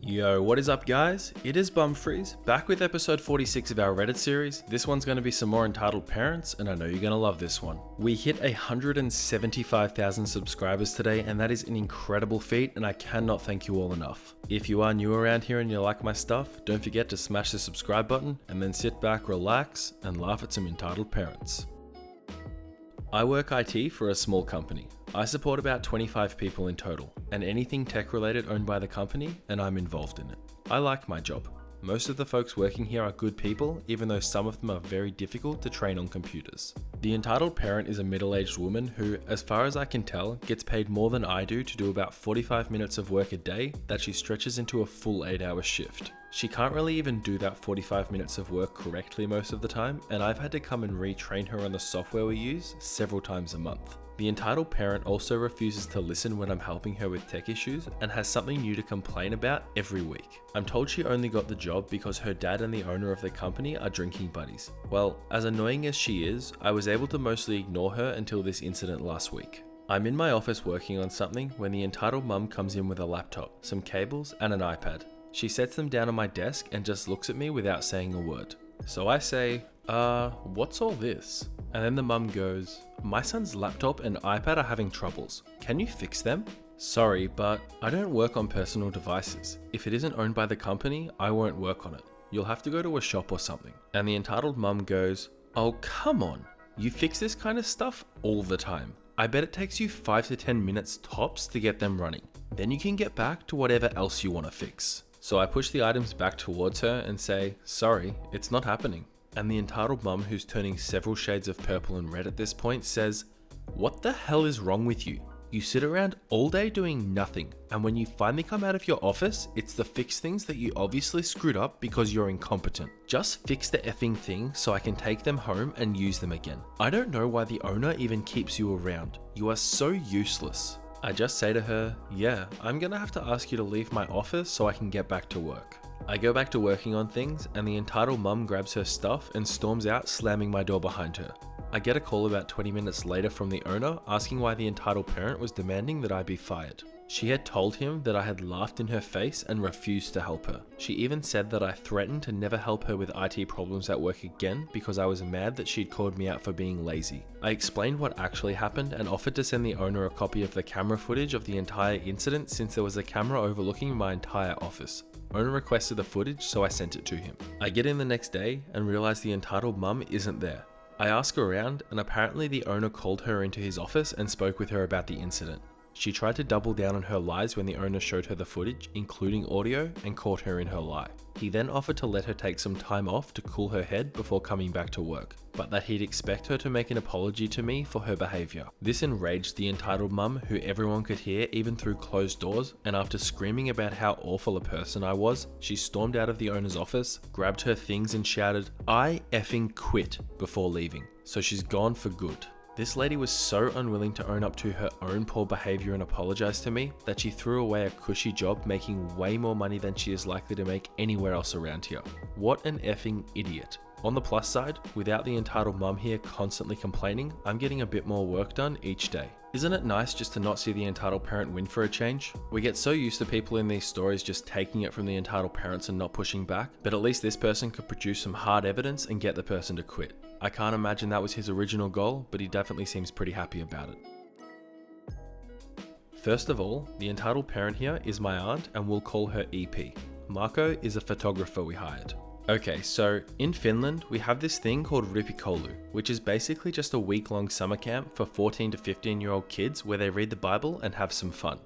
Yo, what is up guys? It is Bumfreeze, back with episode 46 of our Reddit series. This one's going to be some more entitled parents, and I know you're going to love this one. We hit 175,000 subscribers today, and that is an incredible feat, and I cannot thank you all enough. If you are new around here and you like my stuff, don't forget to smash the subscribe button, and then sit back, relax, and laugh at some entitled parents. I work IT for a small company. I support about 25 people in total, and anything tech related owned by the company, and I'm involved in it. I like my job. Most of the folks working here are good people, even though some of them are very difficult to train on computers. The entitled parent is a middle-aged woman who, as far as I can tell, gets paid more than I do to do about 45 minutes of work a day that she stretches into a full 8-hour shift. She can't really even do that 45 minutes of work correctly most of the time, and I've had to come and retrain her on the software we use several times a month. The entitled parent also refuses to listen when I'm helping her with tech issues and has something new to complain about every week. I'm told she only got the job because her dad and the owner of the company are drinking buddies. Well, as annoying as she is, I was able to mostly ignore her until this incident last week. I'm in my office working on something when the entitled mum comes in with a laptop, some cables, and an iPad. She sets them down on my desk and just looks at me without saying a word. So I say, what's all this? And then the mum goes, my son's laptop and iPad are having troubles. Can you fix them? Sorry, but I don't work on personal devices. If it isn't owned by the company, I won't work on it. You'll have to go to a shop or something. And the entitled mum goes, oh, come on. You fix this kind of stuff all the time. I bet it takes you 5 to 10 minutes tops to get them running. Then you can get back to whatever else you want to fix. So I push the items back towards her and say, sorry, it's not happening. And the entitled mum, who's turning several shades of purple and red at this point, says, what the hell is wrong with you? You sit around all day doing nothing, and when you finally come out of your office, it's to fix things that you obviously screwed up because you're incompetent. Just fix the effing thing so I can take them home and use them again. I don't know why the owner even keeps you around. You are so useless. I just say to her, yeah, I'm gonna have to ask you to leave my office so I can get back to work. I go back to working on things, and the entitled mum grabs her stuff and storms out, slamming my door behind her. I get a call about 20 minutes later from the owner asking why the entitled parent was demanding that I be fired. She had told him that I had laughed in her face and refused to help her. She even said that I threatened to never help her with IT problems at work again because I was mad that she'd called me out for being lazy. I explained what actually happened and offered to send the owner a copy of the camera footage of the entire incident since there was a camera overlooking my entire office. Owner requested the footage, so I sent it to him. I get in the next day and realize the entitled mum isn't there. I ask around, and apparently the owner called her into his office and spoke with her about the incident. She tried to double down on her lies when the owner showed her the footage, including audio, and caught her in her lie. He then offered to let her take some time off to cool her head before coming back to work, but that he'd expect her to make an apology to me for her behaviour. This enraged the entitled mum, who everyone could hear even through closed doors, and after screaming about how awful a person I was, she stormed out of the owner's office, grabbed her things and shouted, I effing quit, before leaving. So she's gone for good. This lady was so unwilling to own up to her own poor behavior and apologize to me that she threw away a cushy job making way more money than she is likely to make anywhere else around here. What an effing idiot. On the plus side, without the entitled mum here constantly complaining, I'm getting a bit more work done each day. Isn't it nice just to not see the entitled parent win for a change? We get so used to people in these stories just taking it from the entitled parents and not pushing back, but at least this person could produce some hard evidence and get the person to quit. I can't imagine that was his original goal, but he definitely seems pretty happy about it. First of all, the entitled parent here is my aunt, and we'll call her EP. Marco is a photographer we hired. Okay, so in Finland, we have this thing called Rippikoulu, which is basically just a week-long summer camp for 14 to 15-year-old kids where they read the Bible and have some fun.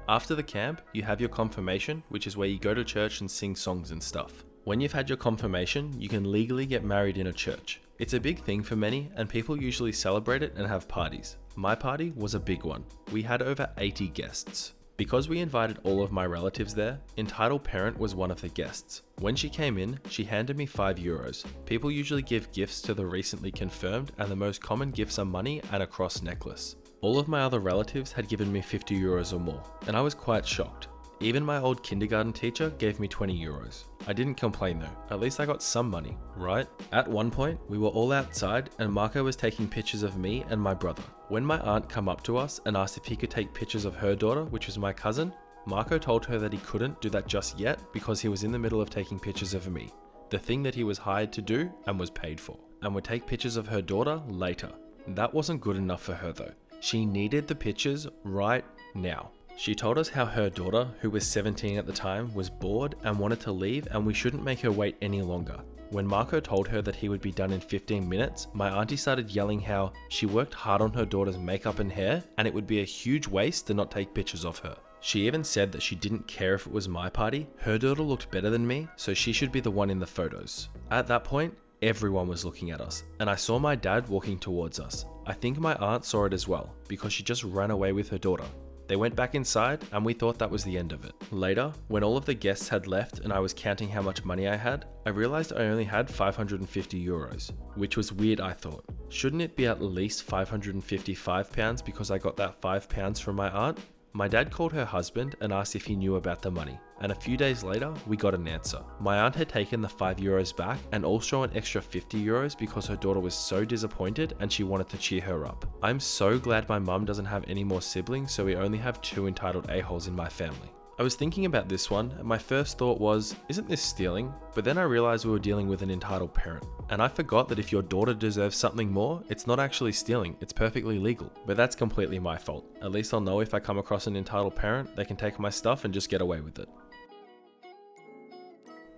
After the camp, you have your confirmation, which is where you go to church and sing songs and stuff. When you've had your confirmation, you can legally get married in a church. It's a big thing for many, and people usually celebrate it and have parties. My party was a big one. We had over 80 guests. Because we invited all of my relatives there, entitled parent was one of the guests. When she came in, she handed me €5. People usually give gifts to the recently confirmed, and the most common gifts are money and a cross necklace. All of my other relatives had given me €50 or more, and I was quite shocked. Even my old kindergarten teacher gave me €20. I didn't complain though, at least I got some money, right? At one point, we were all outside and Marco was taking pictures of me and my brother. When my aunt came up to us and asked if he could take pictures of her daughter, which was my cousin, Marco told her that he couldn't do that just yet because he was in the middle of taking pictures of me, the thing that he was hired to do and was paid for, and would take pictures of her daughter later. That wasn't good enough for her though. She needed the pictures right now. She told us how her daughter, who was 17 at the time, was bored and wanted to leave and we shouldn't make her wait any longer. When Marco told her that he would be done in 15 minutes, my auntie started yelling how she worked hard on her daughter's makeup and hair and it would be a huge waste to not take pictures of her. She even said that she didn't care if it was my party, her daughter looked better than me, so she should be the one in the photos. At that point, everyone was looking at us, and I saw my dad walking towards us. I think my aunt saw it as well, because she just ran away with her daughter. They went back inside, and we thought that was the end of it. Later, when all of the guests had left and I was counting how much money I had, I realized I only had 550 euros, which was weird I thought. Shouldn't it be at least 555 pounds because I got that 5 pounds from my aunt? My dad called her husband and asked if he knew about the money, and a few days later, we got an answer. My aunt had taken the 5 euros back and also an extra 50 euros because her daughter was so disappointed and she wanted to cheer her up. I'm so glad my mum doesn't have any more siblings, so we only have 2 entitled a-holes in my family. I was thinking about this one, and my first thought was, isn't this stealing? But then I realized we were dealing with an entitled parent. And I forgot that if your daughter deserves something more, it's not actually stealing, it's perfectly legal. But that's completely my fault. At least I'll know if I come across an entitled parent, they can take my stuff and just get away with it.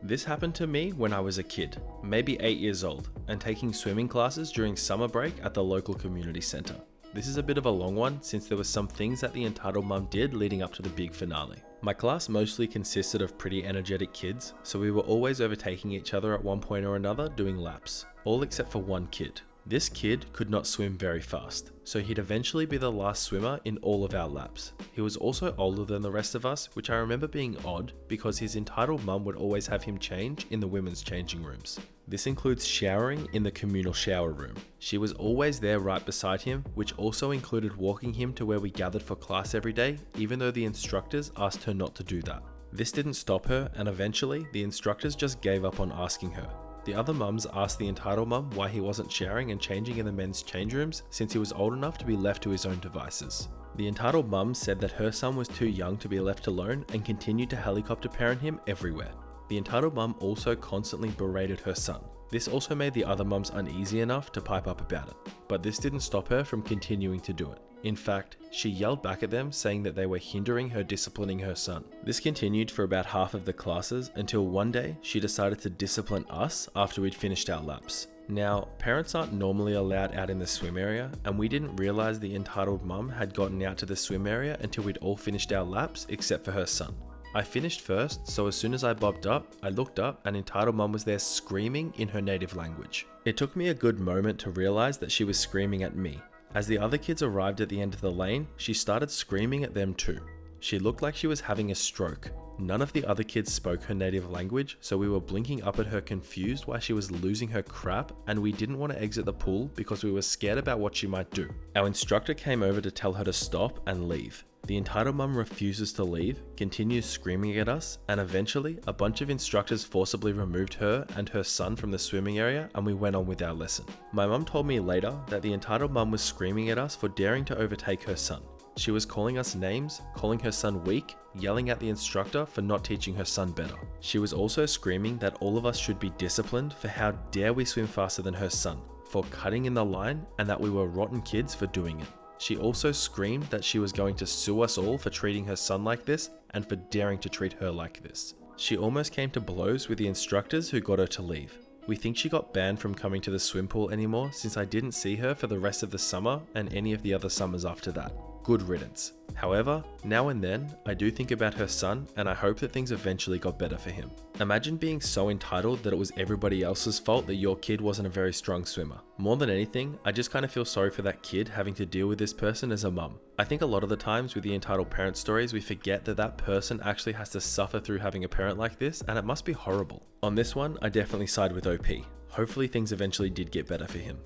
This happened to me when I was a kid, maybe 8 years old, and taking swimming classes during summer break at the local community centre. This is a bit of a long one since there were some things that the entitled mum did leading up to the big finale. My class mostly consisted of pretty energetic kids, so we were always overtaking each other at one point or another doing laps, all except for one kid. This kid could not swim very fast, so he'd eventually be the last swimmer in all of our laps. He was also older than the rest of us, which I remember being odd because his entitled mum would always have him change in the women's changing rooms. This includes showering in the communal shower room. She was always there right beside him, which also included walking him to where we gathered for class every day, even though the instructors asked her not to do that. This didn't stop her, and eventually the instructors just gave up on asking her. The other mums asked the entitled mum why he wasn't showering and changing in the men's change rooms since he was old enough to be left to his own devices. The entitled mum said that her son was too young to be left alone and continued to helicopter parent him everywhere. The entitled mum also constantly berated her son. This also made the other mums uneasy enough to pipe up about it, but this didn't stop her from continuing to do it. In fact, she yelled back at them saying that they were hindering her disciplining her son. This continued for about half of the classes until one day she decided to discipline us after we'd finished our laps. Now, parents aren't normally allowed out in the swim area, and we didn't realize the entitled mum had gotten out to the swim area until we'd all finished our laps except for her son. I finished first, so as soon as I bobbed up, I looked up and entitled mum was there screaming in her native language. It took me a good moment to realize that she was screaming at me. As the other kids arrived at the end of the lane, she started screaming at them too. She looked like she was having a stroke. None of the other kids spoke her native language, so we were blinking up at her confused why she was losing her crap, and we didn't want to exit the pool because we were scared about what she might do. Our instructor came over to tell her to stop and leave. The entitled mum refuses to leave, continues screaming at us, and eventually a bunch of instructors forcibly removed her and her son from the swimming area and we went on with our lesson. My mum told me later that the entitled mum was screaming at us for daring to overtake her son. She was calling us names, calling her son weak, yelling at the instructor for not teaching her son better. She was also screaming that all of us should be disciplined for how dare we swim faster than her son, for cutting in the line, and that we were rotten kids for doing it. She also screamed that she was going to sue us all for treating her son like this and for daring to treat her like this. She almost came to blows with the instructors who got her to leave. We think she got banned from coming to the swim pool anymore since I didn't see her for the rest of the summer and any of the other summers after that. Good riddance. However, now and then, I do think about her son and I hope that things eventually got better for him. Imagine being so entitled that it was everybody else's fault that your kid wasn't a very strong swimmer. More than anything, I just kind of feel sorry for that kid having to deal with this person as a mum. I think a lot of the times with the entitled parent stories, we forget that that person actually has to suffer through having a parent like this, and it must be horrible. On this one, I definitely side with OP. Hopefully things eventually did get better for him.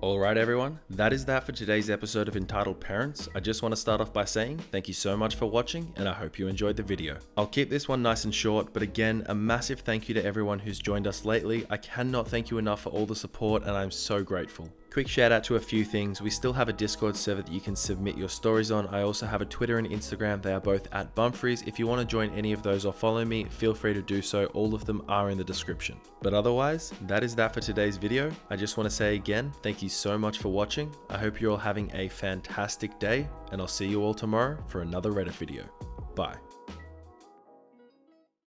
Alright everyone, that is that for today's episode of Entitled Parents. I just want to start off by saying thank you so much for watching and I hope you enjoyed the video. I'll keep this one nice and short, but again, a massive thank you to everyone who's joined us lately. I cannot thank you enough for all the support and I'm so grateful. Quick shout out to a few things. We still have a Discord server that you can submit your stories on. I also have a Twitter and Instagram. They are both at Bumfries. If you want to join any of those or follow me, feel free to do so. All of them are in the description. But otherwise, that is that for today's video. I just want to say again, thank you so much for watching. I hope you're all having a fantastic day, and I'll see you all tomorrow for another Reddit video. Bye.